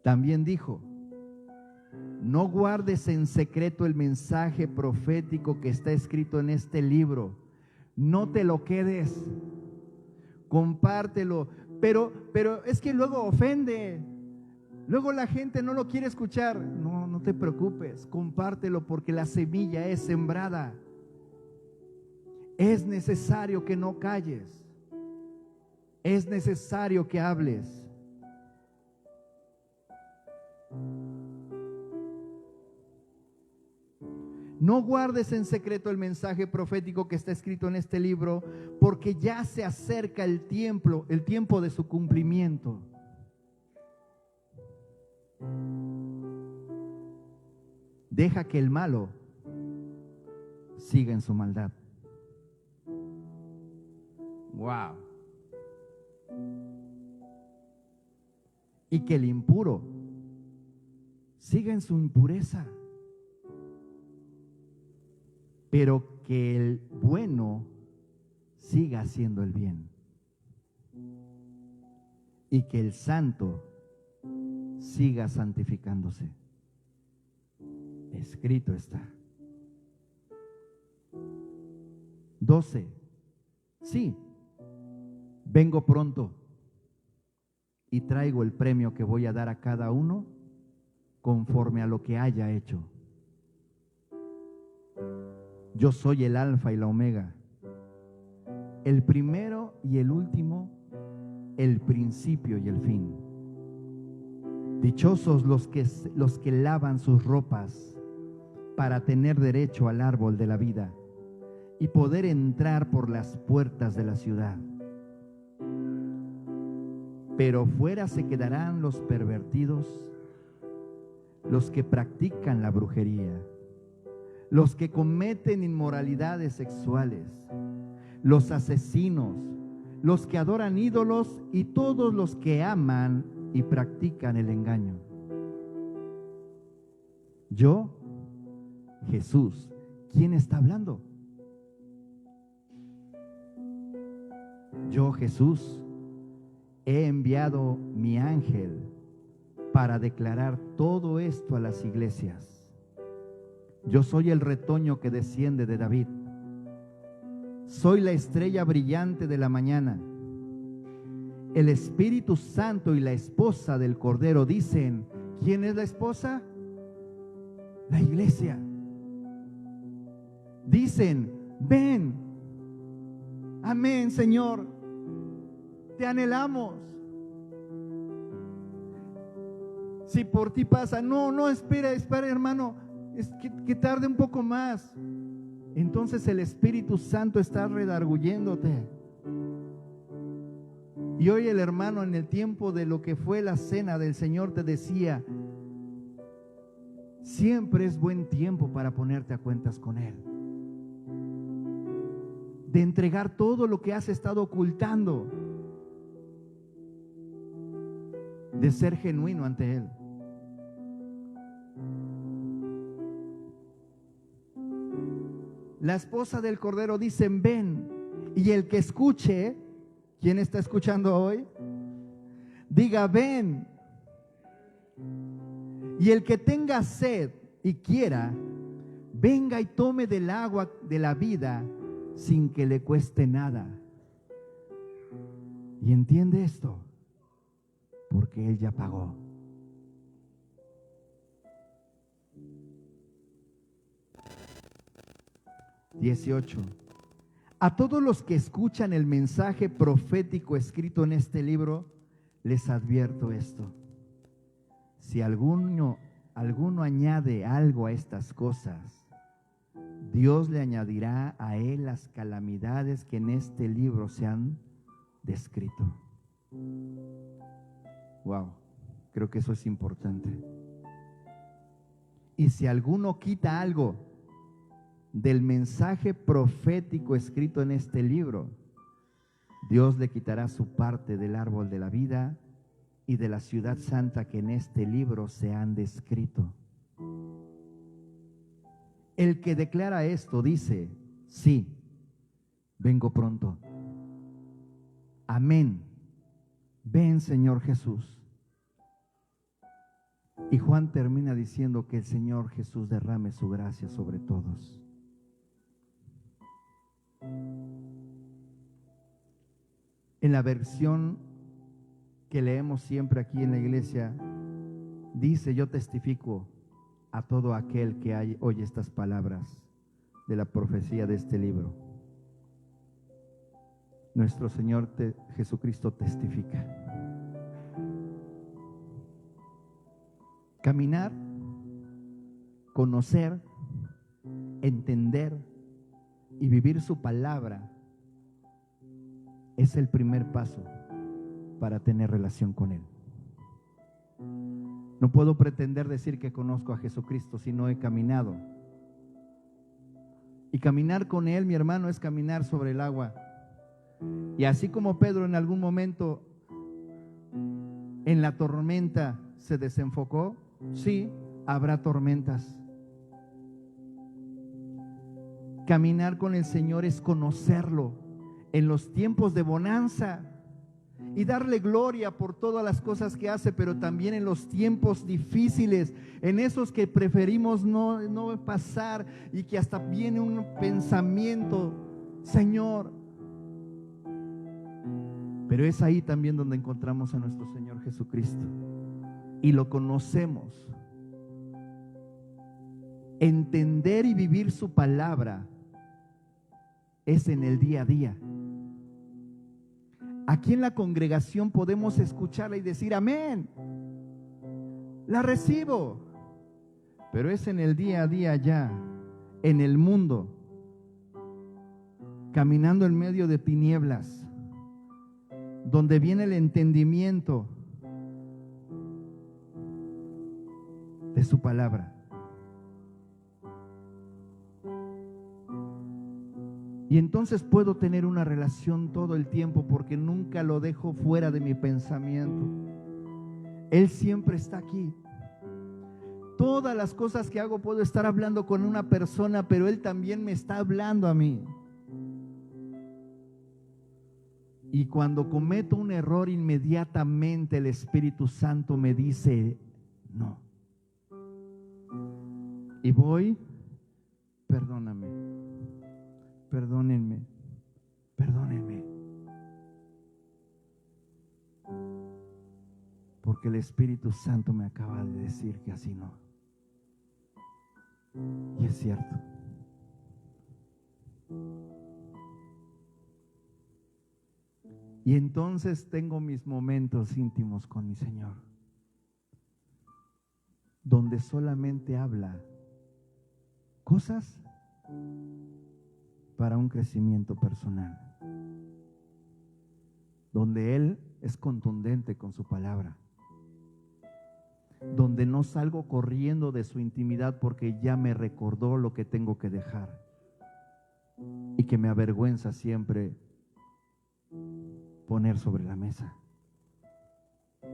También dijo: no guardes en secreto el mensaje profético que está escrito en este libro. No te lo quedes, compártelo. Pero es que luego ofende. Luego la gente no lo quiere escuchar. No te preocupes, compártelo, porque la semilla es sembrada. Es necesario que no calles. Es necesario que hables. No guardes en secreto el mensaje profético que está escrito en este libro, porque ya se acerca el tiempo de su cumplimiento. Deja que el malo siga en su maldad. Wow. Y que el impuro siga en su impureza, pero que el bueno siga haciendo el bien, y que el santo siga santificándose. Escrito está. 12. Sí, vengo pronto y traigo el premio que voy a dar a cada uno conforme a lo que haya hecho. Yo soy el Alfa y la Omega, el primero y el último, el principio y el fin. Dichosos los que lavan sus ropas para tener derecho al árbol de la vida y poder entrar por las puertas de la ciudad. Pero fuera se quedarán los pervertidos, los que practican la brujería, los que cometen inmoralidades sexuales, los asesinos, los que adoran ídolos y todos los que aman y practican el engaño. Yo, Jesús, ¿quién está hablando? Yo, Jesús, he enviado mi ángel para declarar todo esto a las iglesias. Yo soy el retoño que desciende de David. Soy la estrella brillante de la mañana. El Espíritu Santo y la esposa del Cordero dicen: ¿quién es la esposa? La iglesia. Dicen: ven. Amén, Señor. Te anhelamos. Si por ti pasa, no, espera, hermano. que tarde un poco más. Entonces el Espíritu Santo está redarguyéndote. Y hoy el hermano, en el tiempo de lo que fue la cena del Señor, te decía: siempre es buen tiempo para ponerte a cuentas con Él, de entregar todo lo que has estado ocultando, de ser genuino ante Él. La esposa del Cordero dice: ven. Y el que escuche, ¿quién está escuchando hoy? Diga: ven. Y el que tenga sed y quiera, venga y tome del agua de la vida sin que le cueste nada. ¿Y entiende esto? Porque Él ya pagó. (18) A todos los que escuchan el mensaje profético escrito en este libro, les advierto esto: si alguno añade algo a estas cosas, Dios le añadirá a él las calamidades que en este libro se han descrito. Wow, creo que eso es importante. Y si alguno quita algo del mensaje profético escrito en este libro, Dios le quitará su parte del árbol de la vida y de la ciudad santa que en este libro se han descrito. El que declara esto dice: sí, vengo pronto. Amén. Ven, Señor Jesús. Y Juan termina diciendo que el Señor Jesús derrame su gracia sobre todos. En la versión que leemos siempre aquí en la iglesia, dice: yo testifico a todo aquel que oye estas palabras de la profecía de este libro. Nuestro Señor Jesucristo testifica. Caminar, conocer, entender y vivir su palabra es el primer paso para tener relación con Él. No puedo pretender decir que conozco a Jesucristo si no he caminado. Y caminar con Él, mi hermano, es caminar sobre el agua. Y así como Pedro en algún momento en la tormenta se desenfocó, sí, habrá tormentas. Caminar con el Señor es conocerlo en los tiempos de bonanza y darle gloria por todas las cosas que hace, pero también en los tiempos difíciles, en esos que preferimos no pasar y que hasta viene un pensamiento: Señor. Pero es ahí también donde encontramos a nuestro Señor Jesucristo y lo conocemos. Entender y vivir su palabra es en el día a día. Aquí en la congregación podemos escucharla y decir: amén, la recibo. Pero es en el día a día ya, en el mundo, caminando en medio de tinieblas, donde viene el entendimiento de su palabra. Y entonces puedo tener una relación todo el tiempo porque nunca lo dejo fuera de mi pensamiento. Él siempre está aquí. Todas las cosas que hago puedo estar hablando con una persona, pero Él también me está hablando a mí. Y cuando cometo un error, inmediatamente el Espíritu Santo me dice: no. Y voy: perdóname, perdónenme, perdónenme. Porque el Espíritu Santo me acaba de decir que así no. Y es cierto. Y entonces tengo mis momentos íntimos con mi Señor, donde solamente habla cosas para un crecimiento personal, donde Él es contundente con su palabra, donde no salgo corriendo de su intimidad porque ya me recordó lo que tengo que dejar y que me avergüenza siempre poner sobre la mesa.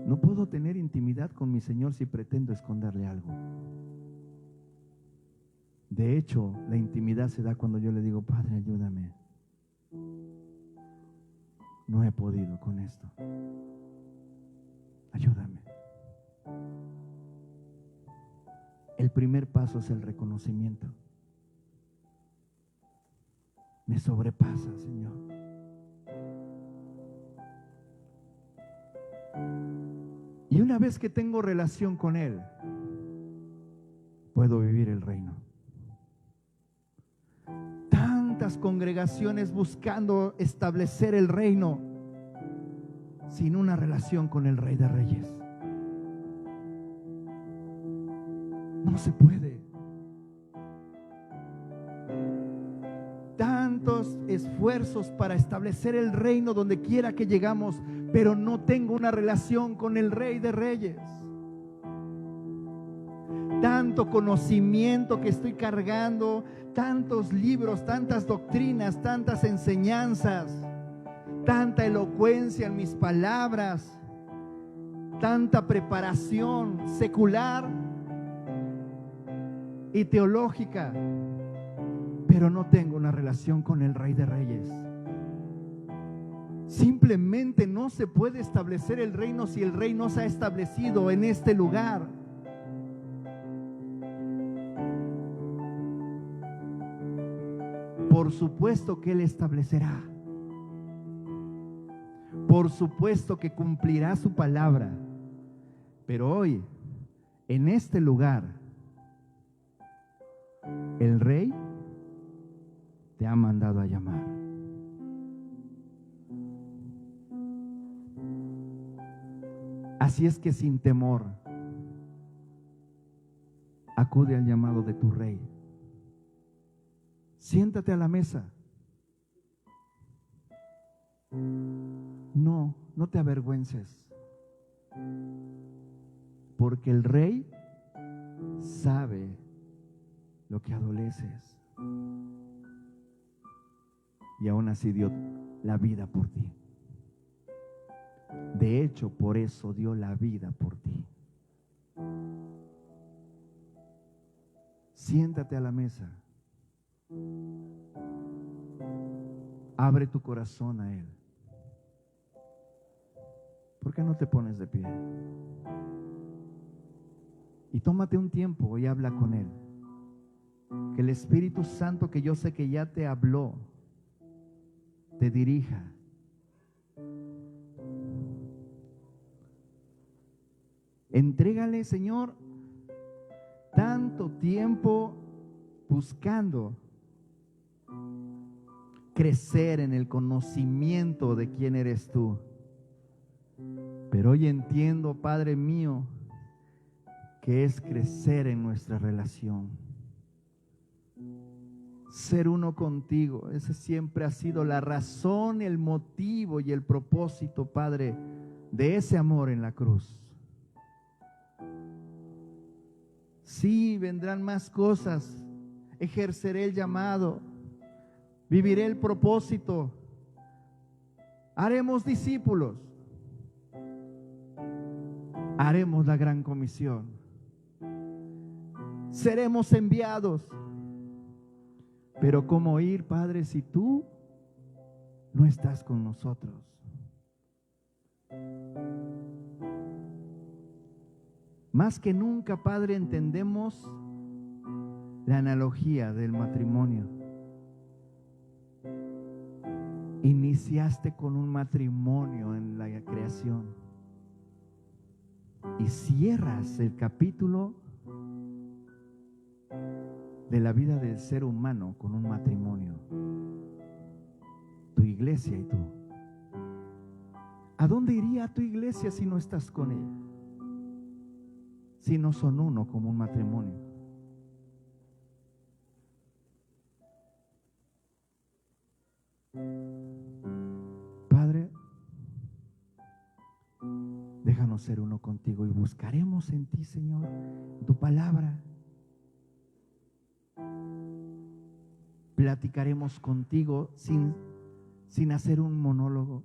No puedo tener intimidad con mi Señor si pretendo esconderle algo. De hecho, la intimidad se da cuando yo le digo: Padre, ayúdame. No he podido con esto. Ayúdame. El primer paso es el reconocimiento. Me sobrepasa, Señor. Y una vez que tengo relación con Él, puedo vivir el reino. Tantas congregaciones buscando establecer el reino sin una relación con el Rey de Reyes. No se puede. Tantos esfuerzos para establecer el reino donde quiera que llegamos, pero no tengo una relación con el Rey de Reyes. Tanto conocimiento que estoy cargando, tantos libros, tantas doctrinas, tantas enseñanzas, tanta elocuencia en mis palabras, tanta preparación secular y teológica, pero no tengo una relación con el Rey de Reyes. Simplemente no se puede establecer el reino si el Rey no se ha establecido en este lugar. Por supuesto que Él establecerá. Por supuesto que cumplirá su palabra. Pero hoy, en este lugar, el Rey te ha mandado a llamar. Así es que sin temor, acude al llamado de tu Rey. Siéntate a la mesa. No te avergüences, porque el Rey sabe lo que adoleces y aún así dio la vida por ti. De hecho, por eso dio la vida por ti. Siéntate a la mesa. Abre tu corazón a Él. ¿Por qué no te pones de pie? Y tómate un tiempo y habla con Él. Que el Espíritu Santo, que yo sé que ya te habló, te dirija. Entrégale, Señor, tanto tiempo buscando crecer en el conocimiento de quién eres tú. Pero hoy entiendo, Padre mío, que es crecer en nuestra relación. Ser uno contigo, ese siempre ha sido la razón, el motivo y el propósito, Padre, de ese amor en la cruz. Sí, vendrán más cosas, ejerceré el llamado, viviré el propósito, haremos discípulos, haremos la gran comisión, seremos enviados. Pero ¿cómo ir, Padre, si tú no estás con nosotros? Más que nunca, Padre, entendemos la analogía del matrimonio. Iniciaste con un matrimonio en la creación y cierras el capítulo de la vida del ser humano con un matrimonio. Tu iglesia y tú. ¿A dónde iría tu iglesia si no estás con ella? Si no son uno como un matrimonio. Padre, déjanos ser uno contigo y buscaremos en ti, Señor, tu palabra. Platicaremos contigo sin hacer un monólogo.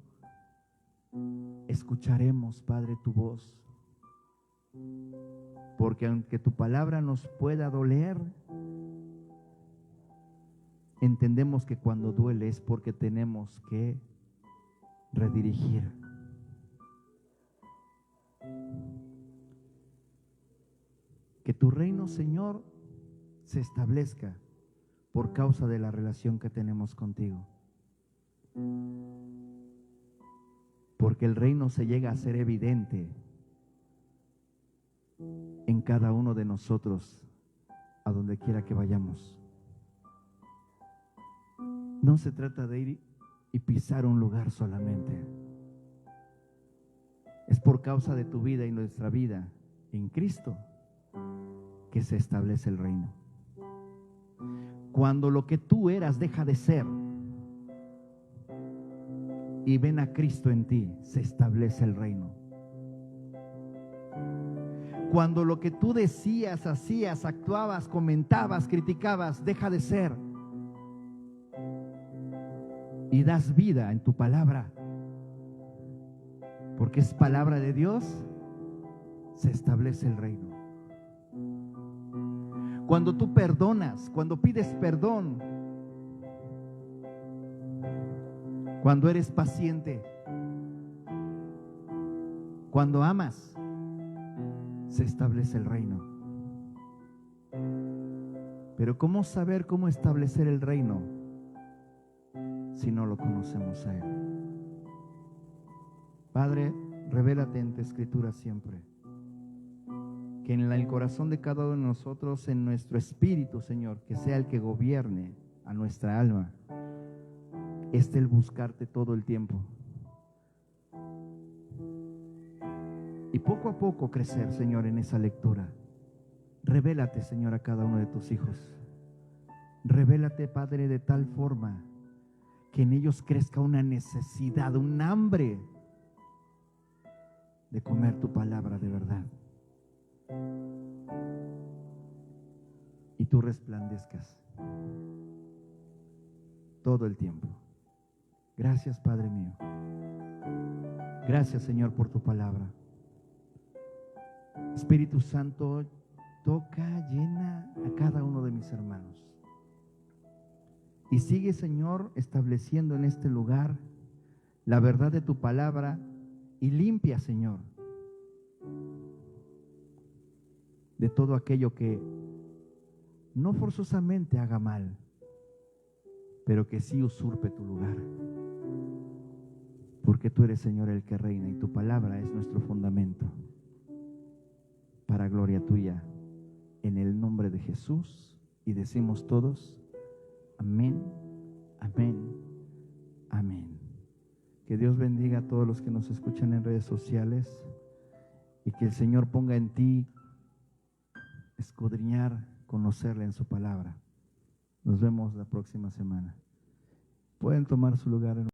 Escucharemos, Padre, tu voz. Porque aunque tu palabra nos pueda doler, entendemos que cuando duele es porque tenemos que redirigir. Que tu reino, Señor, se establezca por causa de la relación que tenemos contigo. Porque el reino se llega a ser evidente en cada uno de nosotros, a donde quiera que vayamos. No se trata de ir y pisar un lugar solamente. Es por causa de tu vida y nuestra vida en Cristo que se establece el reino. Cuando lo que tú eras deja de ser y ven a Cristo en ti, se establece el reino. Cuando lo que tú decías, hacías, actuabas, comentabas, criticabas, deja de ser y das vida en tu palabra, porque es palabra de Dios, se establece el reino. Cuando tú perdonas, cuando pides perdón, cuando eres paciente, cuando amas, se establece el reino. Pero ¿cómo saber cómo establecer el reino si no lo conocemos a Él? Padre, revélate en tu escritura siempre. Que en el corazón de cada uno de nosotros, en nuestro espíritu, Señor, que sea el que gobierne a nuestra alma, esté el buscarte todo el tiempo. Y poco a poco crecer, Señor, en esa lectura. Revélate, Señor, a cada uno de tus hijos. Revélate, Padre, de tal forma que en ellos crezca una necesidad, un hambre de comer tu palabra de verdad. Y tú resplandezcas todo el tiempo. Gracias, Padre mío. Gracias, Señor, por tu palabra. Espíritu Santo, toca, llena a cada uno de mis hermanos. Y sigue, Señor, estableciendo en este lugar la verdad de tu palabra y limpia, Señor, de todo aquello que no forzosamente haga mal, pero que sí usurpe tu lugar. Porque tú eres, Señor, el que reina y tu palabra es nuestro fundamento. Para gloria tuya, en el nombre de Jesús. Y decimos todos, amén, amén, amén. Que Dios bendiga a todos los que nos escuchan en redes sociales y que el Señor ponga en ti escudriñar, conocerle en su palabra. Nos vemos la próxima semana. Pueden tomar su lugar en